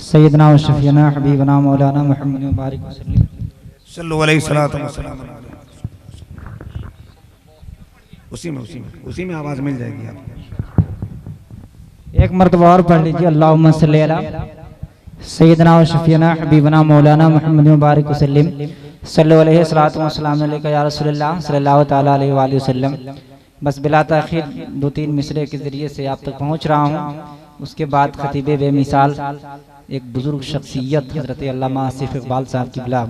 सैयदना व शफीना हबीबना मौलाना मुहम्मद मुबारक सल्लल्लाहु अलैहि वसल्लम। उसी में आवाज मिल जाएगी आपको। एक मरतबा और पढ़ लीजिए। अल्लाहुम्मा सल्ली अला सैयदना व शफीना हबीबना मौलाना मुहम्मद मुबारक सल्लल्लाहु अलैहि वसल्लम या रसूलल्लाह सल्लल्लाहु तआला अलैहि वसल्लम। बस बिला ताखीर 2-3 मिसरे के ज़रिए से आप तक पहुँच रहा हूँ। उसके बाद खतीब बेमिसाल एक बुजुर्ग शख्सियत हज़रत अल्लामा आसिफ इकबाल साहब किबला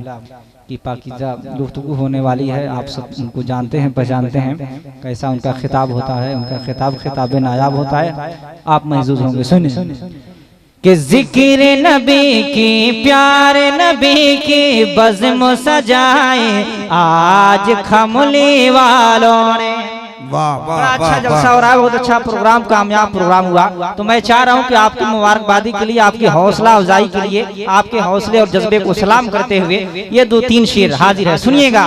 की पाकीज़ा गुफ्तगू होने वाली है। आप सब उनको जानते हैं, पहचानते हैं, कैसा उनका खिताब होता है। उनका खिताब नायाब होता है। आप महसूस होंगे। सुनिए कि जिक्र नबी की, प्यार नबी की बज़्म सजाए आज खमली वालों ने। बड़ा अच्छा जलसा हो रहा है, बहुत अच्छा प्रोग्राम, कामयाब प्रोग्राम हुआ। तो मैं चाह रहा हूँ कि आपकी मुबारकबादी के लिए, आपकी हौसला अफजाई के लिए, आपके हौसले और जज्बे को सलाम करते हुए ये 2-3 शेर हाजिर है। सुनिएगा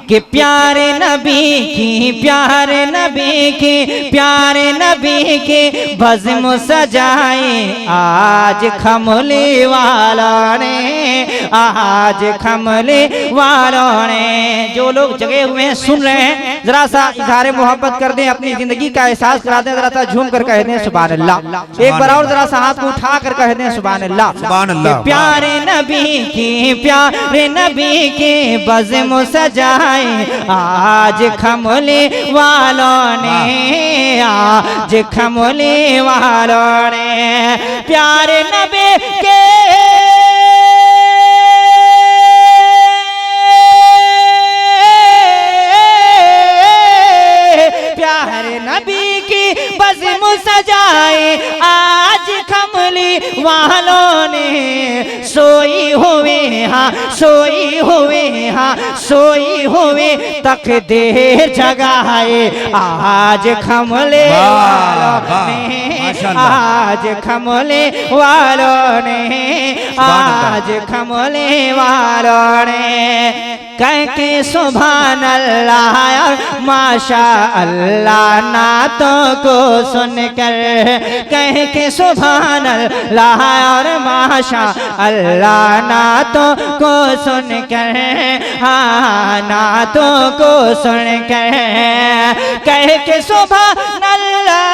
कि प्यारे नबी की, प्यारे नबी की, प्यारे नबी की बज़्म सजाए आज खमले वालों ने, आज खमले वालों ने। जो लोग जगे हुए हैं, सुन रहे हैं, जरा सा इज़हार मोहब्बत कर दें, अपनी जिंदगी का एहसास करा दें। जरा सा झूम कर कह दें सुभान अल्लाह। एक बार और जरा सा हाथ को उठा कर कह दें सुभान अल्लाह। सुभान अल्लाह। प्यारे नबी की, प्यारे नबी की बज़्म सजाए आज खमले वालों ने, आज खमले वालों ने। प्यारे नबी के नबी की बज़्म सजाए आज खमली वालों ने। सोई हुए हाँ, सोई हुए हाँ, सोई हुए तकदीर जगाए आज खमले वालों ने, आज खमले वालों ने, आज खमले वालों ने। कह के सुभान अल्लाह और माशा अल्लाह नातों को सुनकर, कह के सुभान अल्लाह और माशा अल्लाह नातों को सुनकर, हाँ नातों को सुनकर, कह के सुभान अल्लाह,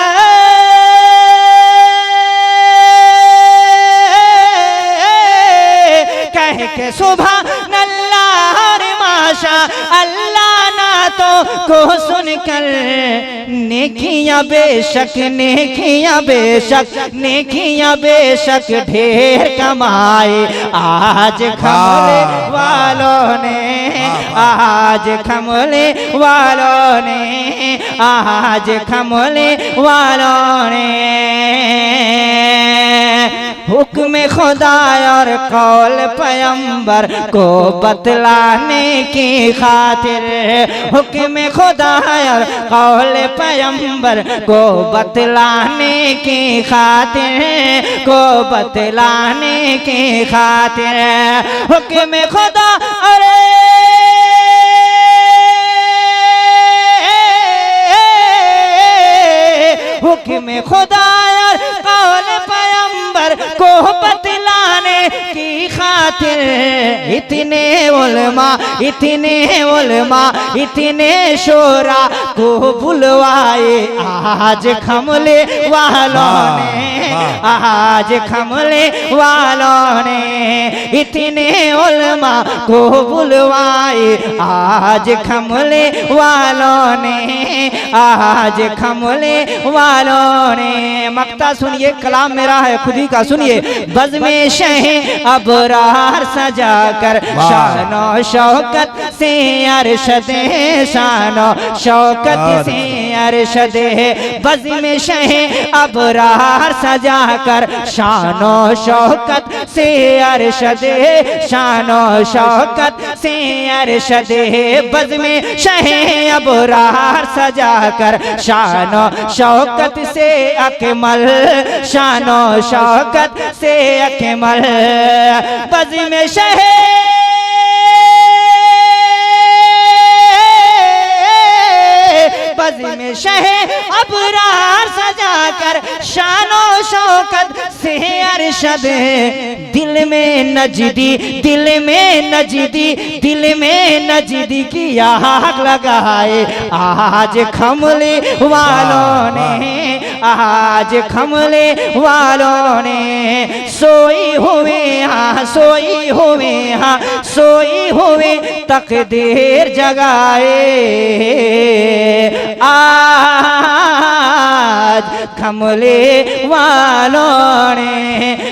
कह के सुभान अल्लाह नातों को सुनकर, नेकियां बेशक, नेकियां बेशक, नेकियां बेशक ढेर कमाए आज खमले वालों ने, आज खमले वालों ने, आज खमले वालों ने। हुक्म खुदा और कौल पैगंबर को बतलाने की खातिर, हुक्म खुदा और कौल पैगंबर को बतलाने की खातिर, को बतलाने की खातिर, हुक्म खुदा अरे हुक्म खुदा और कौल पैगंबर को बतलाने की खातिर, इतने उलमा, इतने उलमा, इतने शोरा को बुलवाए आज खमले वालों ने, आज खमले वालों ने। इतने उलमा को बुलवाए आज खमले वालों ने, आज खमले वालों ने। मक्ता सुनिए, कलाम मेरा है खुद ही का, सुनिए। बज़्म शह अबरार सजा कर शानो शौकत से अरशदे, शानो शौकत से अरशदे। बज़्म शह अबरार सजा कर शानो शौकत से अरशदे, शानो शौकत से अरशदे। बज़्म शह अबरार सजा कर शानो शौकत से अकमल, शानो शौकत से अकमल। बज़्म शह बज़्म शह अबरार सजा कर शानो शौकत से अरशद, दिल में नजदी, दिल में नजदी, दिल में नजदी की आग लगाए आज खमले वालों ने, आज खमले वालों ने सोई हुए हाँ, सोई हुए हाँ, सोई हुए तकदीर जगाए आज खमले वालों ने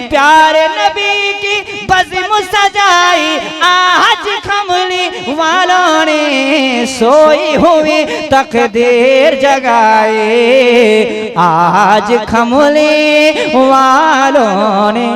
प्यारे नबी की बज़्म सजाई आज खमले वालों ने सोई हुई तकदीर जगाए आज खमले वालों ने।